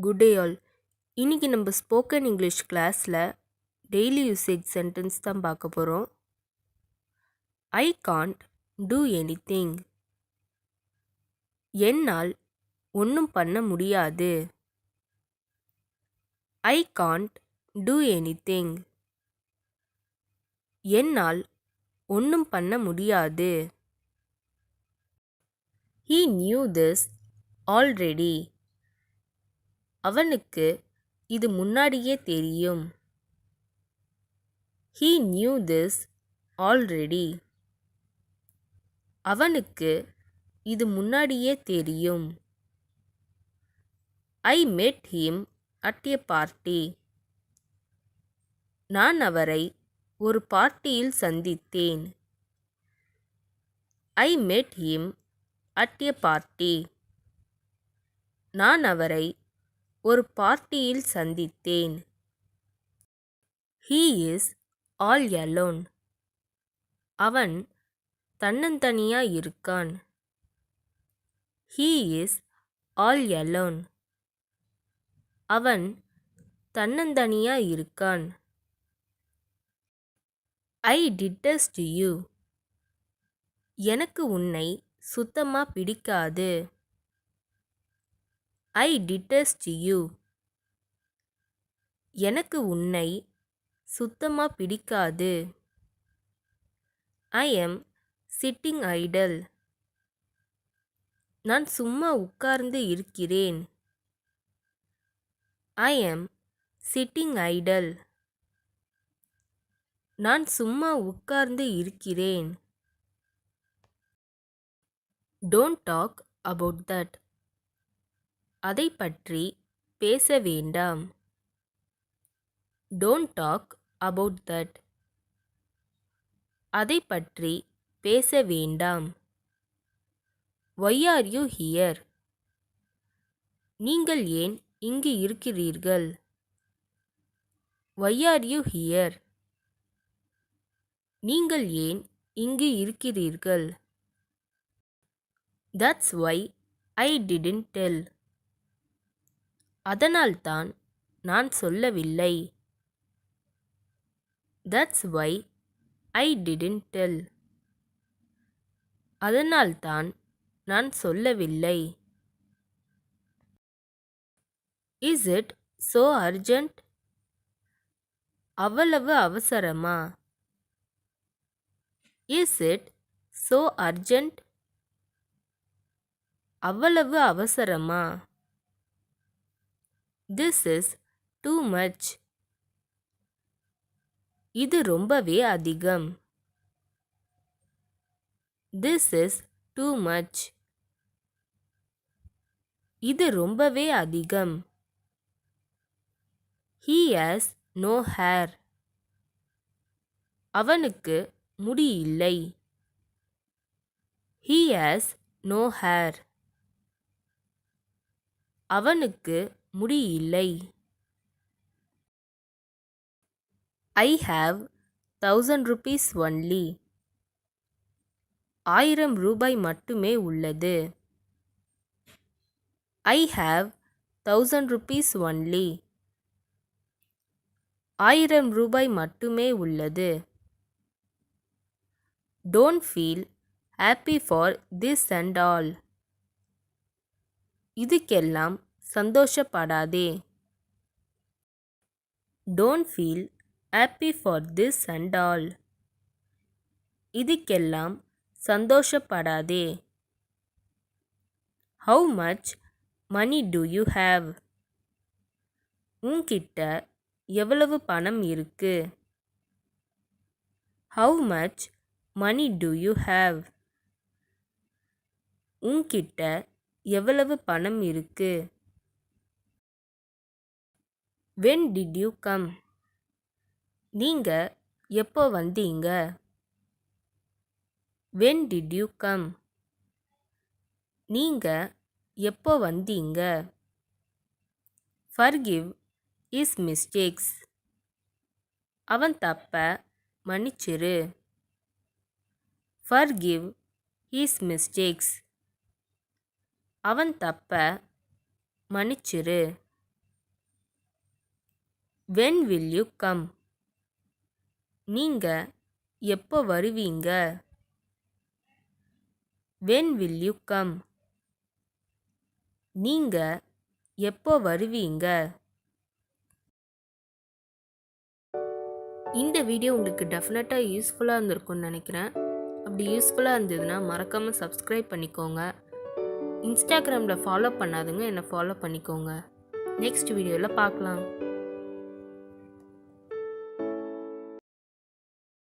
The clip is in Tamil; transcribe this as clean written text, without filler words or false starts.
Good day all. இன்னைக்கு நம்ம ஸ்போக்கன் இங்கிலீஷ் கிளாஸில் டெய்லி யூசேஜ் சென்டென்ஸ் தான் பார்க்க போகிறோம். I can't two anything. என்னால் ஒன்றும் பண்ண முடியாது. I can't two anything. என்னால் ஒன்றும் பண்ண முடியாது. He knew this already. அவனுக்கு இது முன்னாடியே தெரியும். He knew this already. அவனுக்கு இது முன்னாடியே தெரியும். I met him at a party. நான் அவரை ஒரு பார்ட்டியில் சந்தித்தேன். I met him at a party. நான் அவரை ஒரு பார்ட்டியில் சந்தித்தேன். He is all alone. அவன் தன்னந்தனியா இருக்கான். He is all alone. அவன் தன்னந்தனியா இருக்கான். I detest you. எனக்கு உன்னை சுத்தமா பிடிக்காது. I detest you. எனக்கு உன்னை சுத்தமா பிடிக்காது. I am sitting idle. நான் சும்மா உட்கார்ந்து இருக்கிறேன். I am sitting idle. நான் சும்மா உட்கார்ந்து இருக்கிறேன். Don't talk about that. அதை பற்றி பேச வேண்டாம். Don't talk about that. அதை பற்றி பேச வேண்டாம். Why are you here? நீங்கள் ஏன் இங்கு இருக்கிறீர்கள்? Why are you here? நீங்கள் ஏன் இங்கு இருக்கிறீர்கள்? That's why I didn't tell. அதனால்தான் நான் சொல்லவில்லை. That's why I didn't tell. அதனால்தான் நான் சொல்லவில்லை. Is it so urgent? அவ்வளவு அவசரமா? Is it so urgent? அவ்வளவு அவசரமா? This is too much. இது ரொம்பவே அதிகம். This is too much. இது ரொம்பவே அதிகம். He has no hair. அவனுக்கு முடி இல்லை. He has no hair. அவனுக்கு முடி இல்லை. I have 1000 rupees only. 1000 ரூபாய் மட்டுமே உள்ளது. I have 1000 rupees only. 1000 ரூபாய் மட்டுமே உள்ளது. Don't feel happy for this and all. இதுக்கெல்லாம் சந்தோஷப்படாதே. Don't feel happy for this and all. இதுக்கெல்லாம் சந்தோஷப்படாதே. How much money do you have? உன்கிட்ட எவ்வளவு பணம் இருக்கு? How much money do you have? உன்கிட்ட எவ்வளவு பணம் இருக்கு? When did you come? நீங்க எப்போ வந்தீங்க? When did you come? நீங்க எப்போ வந்தீங்க? Forgive his mistakes. அவன் தப்ப மன்னிச்சிரு. Forgive his mistakes. அவன் தப்ப மன்னிச்சிரு. when will you come? நீங்க எப்போ வருவீங்க? when will you come? நீங்க எப்போ வருவீங்க? இந்த வீடியோ உங்களுக்கு டெஃபினட்டாக யூஸ்ஃபுல்லாக இருந்திருக்கும்னு நினைக்கிறேன். அப்படி யூஸ்ஃபுல்லாக இருந்ததுன்னா மறக்காமல் சப்ஸ்கிரைப் பண்ணிக்கோங்க. இன்ஸ்டாகிராமில் ஃபாலோ பண்ணாதுங்க என்னை ஃபாலோ பண்ணிக்கோங்க. நெக்ஸ்ட் வீடியோவில் பார்க்கலாம்.